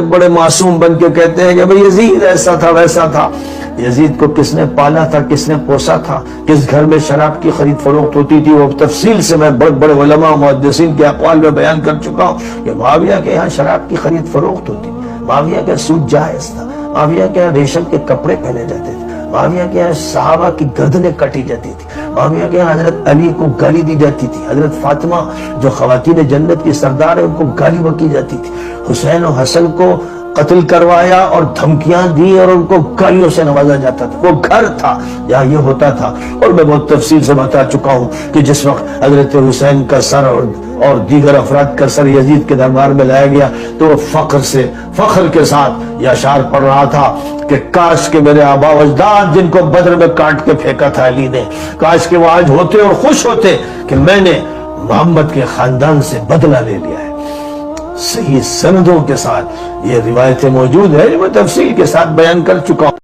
بڑے معصوم بن کے کہتے ہیں کہ بھئی یزید ایسا تھا ویسا تھا. یزید کو کس نے پالا تھا, کس نے پوسا تھا, کس گھر میں شراب کی خرید فروخت ہوتی تھی, وہ تفصیل سے میں بڑے بڑے علماء محدثین کے اقوال میں بیان کر چکا ہوں کہ معاویہ کے یہاں شراب کی خرید فروخت ہوتی, معاویہ کا سود جائز تھا, معاویہ کے یہاں ریشم کے کپڑے پہنے جاتے تھے, معاویہ کے یہاں صحابہ کی گردنیں کٹی جاتی تھی, معاویہ کے یہاں حضرت علی کو گالی دی جاتی تھی, حضرت فاطمہ جو خواتین جنت کی سردار ہے ان کو گالی بکی جاتی تھی, حسین و حسن کو قتل کروایا اور دھمکیاں دی اور ان کو گالیوں سے نوازا جاتا تھا. وہ گھر تھا جہاں یہ ہوتا تھا. اور میں بہت تفصیل سے بتا چکا ہوں کہ جس وقت حضرت حسین کا سر اور دیگر افراد کا سر یزید کے دربار میں لایا گیا تو وہ فخر کے ساتھ یہ اشعار پڑھ رہا تھا کہ کاش کہ میرے آبا و اجداد جن کو بدر میں کاٹ کے پھینکا تھا علی نے, کاش کہ وہ آج ہوتے اور خوش ہوتے کہ میں نے محمد کے خاندان سے بدلہ لے لیا ہے. صحیح سندوں کے ساتھ یہ روایتیں موجود ہیں جو میں تفصیل کے ساتھ بیان کر چکا ہوں.